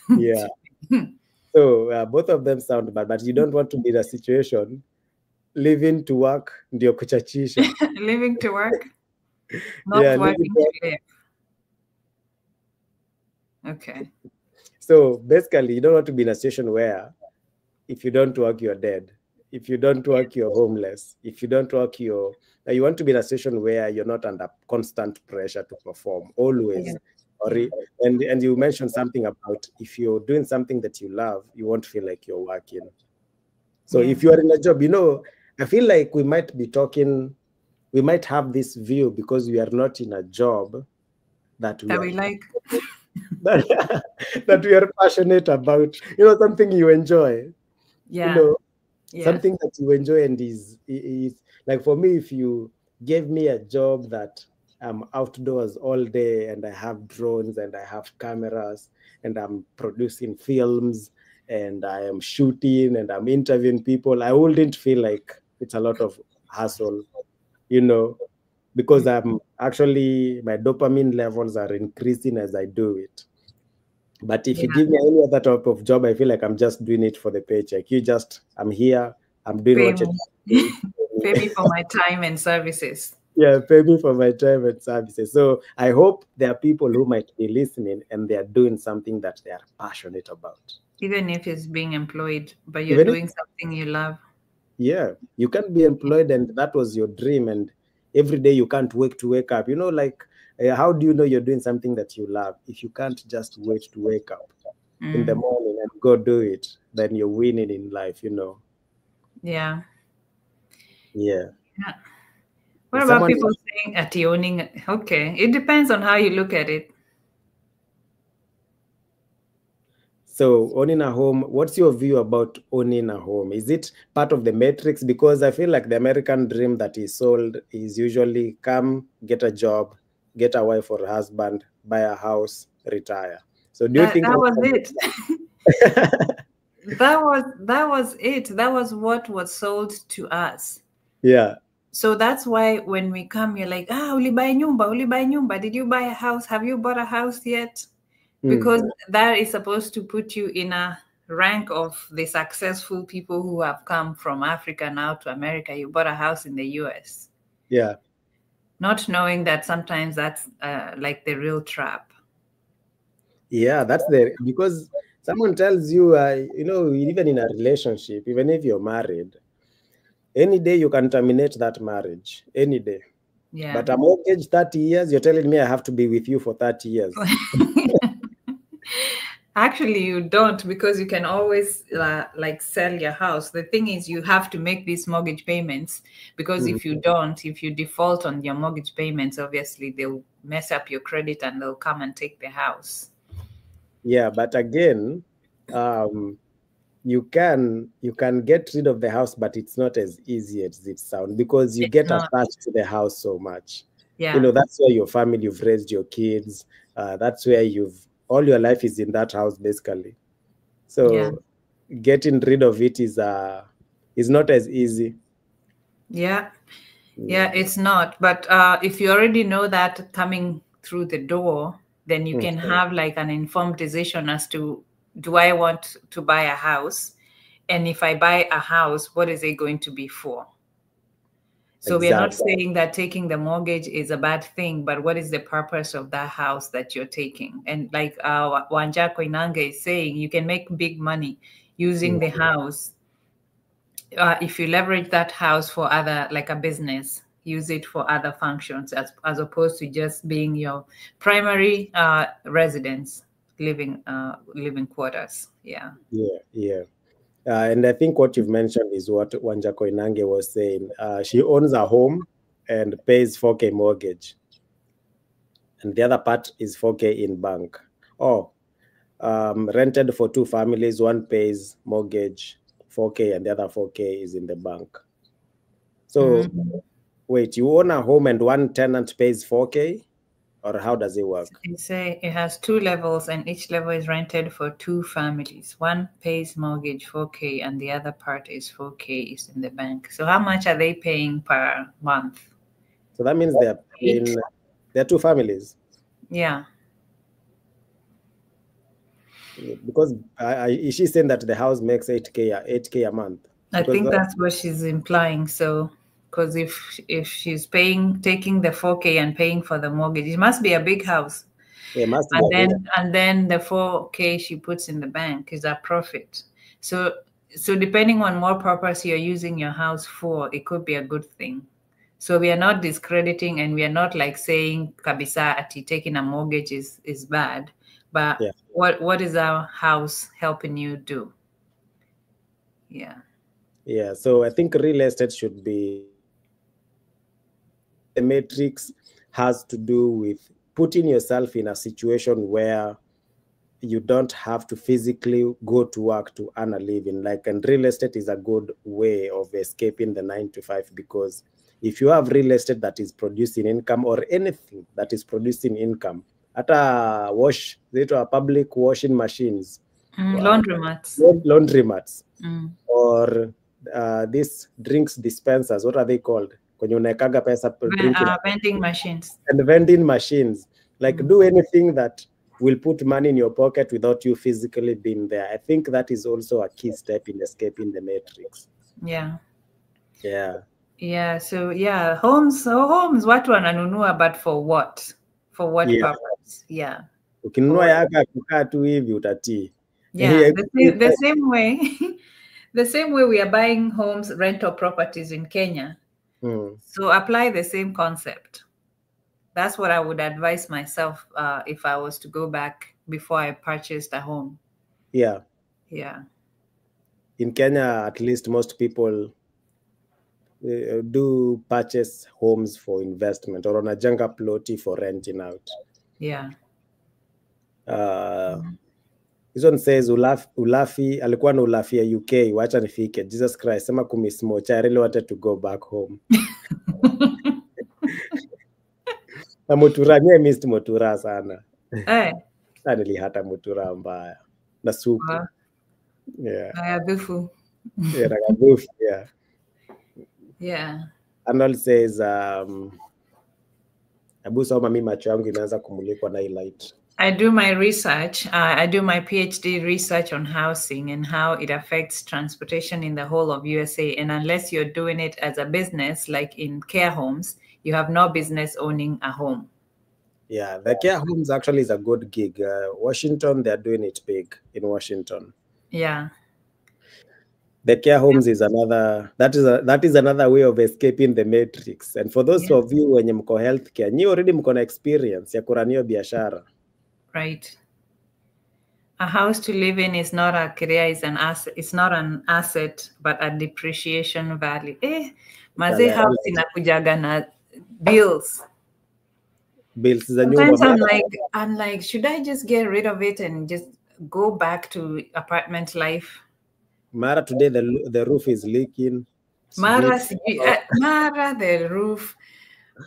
Yeah. So both of them sound bad, but you don't want to be in a situation living to work ndio kuchachisha. Living to work, not working to live. Okay. So basically, you don't want to be in a situation where if you don't work, you're dead. If you don't work, you're homeless. If you don't work, you want to be in a situation where you're not under constant pressure to perform always. Yeah. And you mentioned something about, if you're doing something that you love, you won't feel like you're working. So if you are in a job, I feel like we might be talking, we might have this view because we are not in a job that we That are we like. that, that we are passionate about. You know, something you enjoy. You Yeah. know, Yes. something that you enjoy and is like, for me, if you gave me a job that I'm outdoors all day and I have drones and I have cameras and I'm producing films and I am shooting and I'm interviewing people, I wouldn't feel like it's a lot of hassle, you know, because I'm actually, my dopamine levels are increasing as I do it. But if you Yeah. give me any other type of job, I feel like I'm just doing it for the paycheck. I'm here, I'm doing Pay what you're me. doing. Pay me for my time and services. Yeah, pay me for my time and services. So I hope there are people who might be listening and they are doing something that they are passionate about. Even if it's being employed, but you're Even if, doing something you love. yeah, you can be employed and that was your dream, and every day you can't wait to wake up. You know, like, how do you know you're doing something that you love if you can't just wait to wake up in the Mm. morning and go do it? Then you're winning in life, you know. Yeah. Yeah. Yeah. What And about someone, people saying at owning? Okay, it depends on how you look at it. so owning a home, what's your view about owning a home? Is it part of the matrix? Because I feel like the American dream that is sold is usually come, get a job, get a wife or husband, buy a house, retire. So do you That think that was it. That was it. That was what was sold to us. yeah. So that's why when we come, you're like, ulibai nyumba, ulibai nyumba. Did you buy a house? Have you bought a house yet? Mm. Because that is supposed to put you in a rank of the successful people who have come from Africa now to America. You bought a house in the US, Yeah. not knowing that sometimes that's like the real trap. Yeah, that's the, because someone tells you, you know, even in a relationship, even if you're married, any day you can terminate that marriage, any day. Yeah. But a mortgage 30 years, you're telling me I have to be with you for 30 years. Actually, you don't, because you can always like sell your house. The thing is, you have to make these mortgage payments, because Mhm. if you don't, if you default on your mortgage payments, obviously they'll mess up your credit and they'll come and take the house. Yeah, but again, um, you can get rid of the house, but it's not as easy as it sounds because you It's get not. attached to the house so much. You Yeah. know, that's where your family, you've raised your kids. That's where you've all your life is in that house basically. Yeah. So getting rid of it is not as easy. Yeah. Yeah, Mm. it's not. But if you already know that coming through the door, then you can Mhm. have like an informed decision as to, do I want to buy a house? And if I buy a house, what is it going to be for? So we are not Exactly. saying that taking the mortgage is a bad thing, but what is the purpose of that house that you're taking? And like Wanja Koinange is saying, you can make big money using Mm. the house. If you leverage that house for other, like a business, use it for other functions, as opposed to just being your primary residence, living quarters. Yeah. Yeah, yeah. And I think what you've mentioned is what Wanja Koinange was saying. She owns a home and pays 4K mortgage, and the other part is 4K in bank. Oh, rented for two families, one pays mortgage 4K and the other 4K is in the bank. So Mhm. wait, you own a home and one tenant pays 4K, or how does it work? They say it has two levels, and each level is rented for two families. One pays mortgage 4K, and the other part is 4K is in the bank. So how much are they paying per month? So that means they're Eight. in, they're two families. Yeah. Because is she saying that the house makes 8K a month? I Because think that, that's what she's implying. So, because if she's taking the 4K and paying for the mortgage, it must be a big house. it must be And a big. then the 4K she puts in the bank is a profit. So depending on what purpose you're using your house for, it could be a good thing. So we are not discrediting, and we are not like saying kabisa ati taking a mortgage is bad. But Yeah. what is our house helping you do? Yeah. Yeah, so I think real estate should be, the matrix has to do with putting yourself in a situation where you don't have to physically go to work to earn a living. Like, and real estate is a good way of escaping the 9 to 5, because if you have real estate that is producing income, or anything that is producing income, at a public washing machines, Laundromats. laundromats, or these drinks dispensers, what are they called? Kwenye unawekaga pesa drinking, Vending machines. And vending machines. Like, do anything that will put money in your pocket without you physically being there. I think that is also a key step in escaping the matrix. Yeah. Yeah. So yeah, homes watu wananunua, but for what? For what purpose? Yeah. Ukinunua yaka kukaa tu hivi utatii. Yeah, the same way. The same way we are buying homes, rental properties in Kenya. So apply the same concept. That's what I would advise myself if I was to go back before I purchased a home. Yeah. In Kenya, at least most people do purchase homes for investment, or wanajenga ploti for renting out. Yeah. This one says Ulafi alikuwa na Ulafi ya UK, wacha nifike. Jesus Christ, sema kumiss mocha. I really wanted to go back home. Na Mutura, nye missed Mutura sana. Nilihata Mutura mbaya. Na supu. Yeah. Nagabufu. Yeah, nagabufu, yeah. Yeah. Arnold says, Abu soma mimi macho yangu imeanza kumulikwa na light. I do my research. I do my PhD research on housing and how it affects transportation in the whole of USA. And unless you're doing it as a business, like in care homes, you have no business owning a home. Yeah, the care homes actually is a good gig. Washington, they're doing it big in Washington. Yeah. The care homes is another, that is another way of escaping the matrix. And for those of you wenye mko healthcare, you already mko na experience ya kuranio biashara. Right. A house to live in is not a career, is an asset. It's not an asset, but a depreciation value. Maze house inakujaga na bills. Sometimes I'm like, should I just get rid of it and just go back to apartment life? Mara, today the roof is leaking. Mara the roof.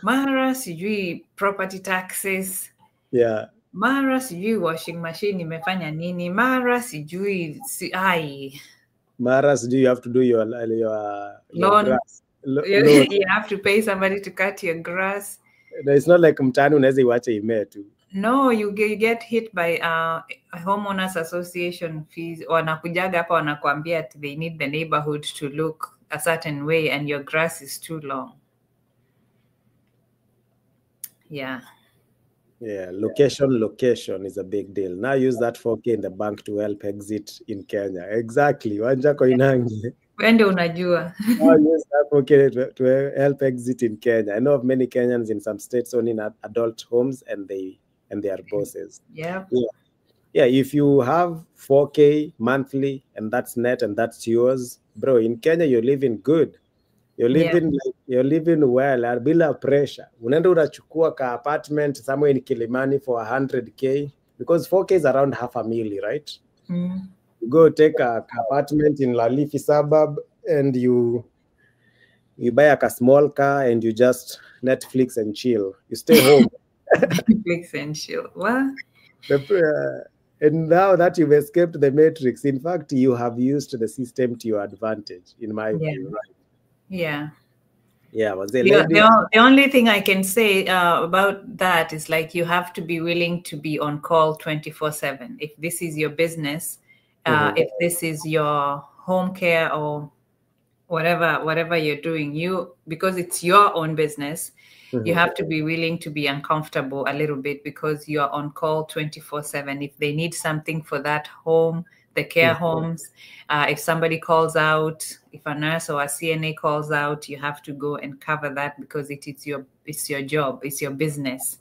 Mara sijui property taxes. Yeah. Mara sijui washing machine imefanya nini. Mara sijui Mara sijui you have to do your lawn. Grass. You have to pay somebody to cut your grass. It's not like mtaani unaweza iwache imee tu. No, you get hit by homeowners association fees. Wanakujaga hapa wanakuambia they need the neighborhood to look a certain way and your grass is too long. Yeah. Yeah, location is a big deal. Now use that 4K in the bank to help exit in Kenya. Exactly. Wanja Koinangi. Wende unajua. Now use that 4K to help exit in Kenya. I know of many Kenyans in some states owning adult homes and they are bosses. Yeah. Yeah, if you have 4K monthly and that's net and that's yours, bro, in Kenya you're living good. You're living well, bila pressure. Unaenda unachukua ka apartment somewhere in Kilimani for 100K, because 4K is around $500,000, right? You go take a apartment in La Leafy suburb and you buy a small car and you just Netflix and chill. You stay home. Netflix and chill. What? And now that you've escaped the matrix, in fact, you have used the system to your advantage, in my view, right? Yeah. The only thing I can say about that is, like, you have to be willing to be on call 24/7. If this is your business, if this is your home care or whatever you're doing, because it's your own business, you have to be willing to be uncomfortable a little bit, because you're on call 24/7. If they need something for that home, the care homes, if somebody calls out, if a nurse or a CNA calls out, you have to go and cover that, because it's your job, it's your business.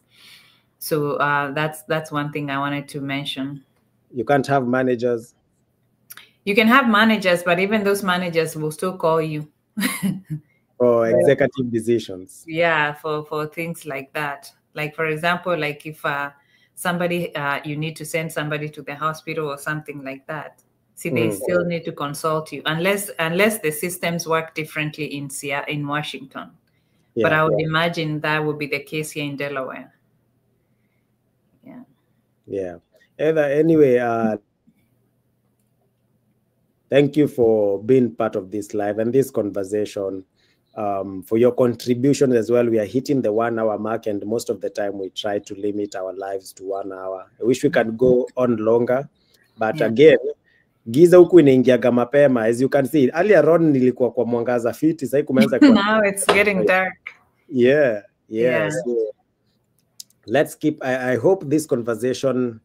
So that's one thing I wanted to mention. You can't have managers. You can have managers, but even those managers will still call you. For executive decisions. Yeah, for things like that. Like, for example, like if somebody, you need to send somebody to the hospital or something like that. See, they still need to consult you unless the systems work differently in Washington. Yeah. But I would imagine that would be the case here in Delaware. Yeah. Yeah. Anyway, thank you for being part of this live and this conversation, for your contribution as well. We are hitting the 1 hour mark, and most of the time we try to limit our lives to 1 hour. I wish we could go on longer, but again, giza huku inaingiaga mapema. As you can see, earlier on nilikuwa kwa mwangaza fiti, sasa kumeanza kwa now it's getting dark. Yeah. So let's keep, I hope this conversation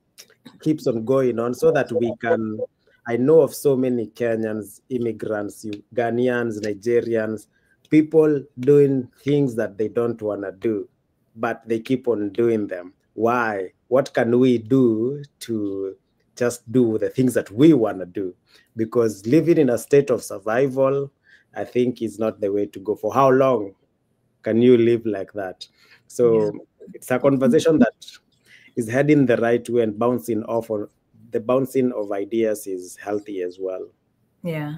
keeps on going on so that we can, I know of so many Kenyans, immigrants, Ghanaians, Nigerians, people doing things that they don't want to do, but they keep on doing them. Why? What can we do to just do the things that we want to do? Because living in a state of survival, I think, is not the way to go. For how long can you live like that? So it's a conversation that is heading the right way, and bouncing off, or the bouncing of ideas is healthy as well. Yeah.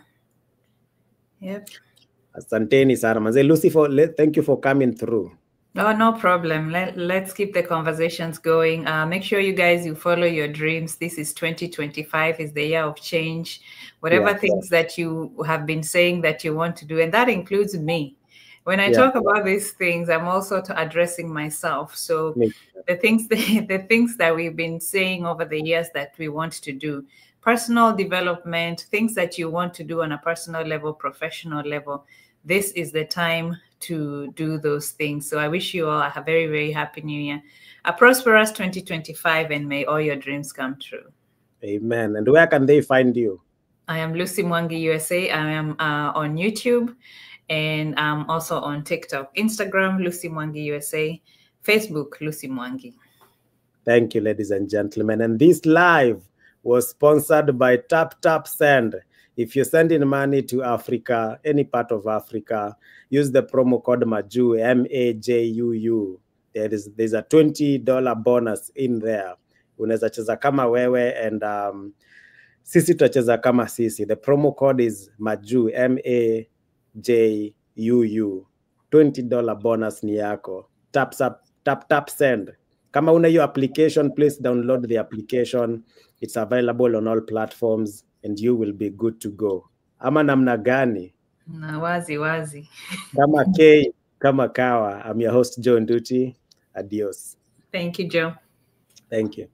Yep. Asanteni sana manze. Lucy, thank you for coming through. Oh, no problem. Let's keep the conversations going. Make sure you guys, you follow your dreams. This is 2025, is the year of change. Whatever things that you have been saying that you want to do, and that includes me. When I talk about these things, I'm also addressing myself. So the things that we've been saying over the years that we want to do, personal development, things that you want to do on a personal level, professional level, this is the time to do those things. So I wish you all a very, very happy new year, a prosperous 2025, and may all your dreams come true. Amen. And where can they find you? I am Lucy Mwangi USA. I am on YouTube, and I'm also on TikTok, Instagram, Lucy Mwangi USA, Facebook, Lucy Mwangi. Thank you, ladies and gentlemen. And this live was sponsored by Tap Send. If you're sending money to Africa, any part of Africa, use the promo code MAJUU, MAJUU. There's a $20 bonus in there. Unaweza cheza kama wewe, and sisi tutacheza kama sisi. The promo code is MAJUU, MAJUU. $20 bonus ni yako. Tap Send. Kama una your application, please download the application. It's available on all platforms, and you will be good to go. Ama namna gani? Na wazi. Kama K, kama kawa. I'm your host, Joe Nduti. Adios. Thank you, Joe. Thank you.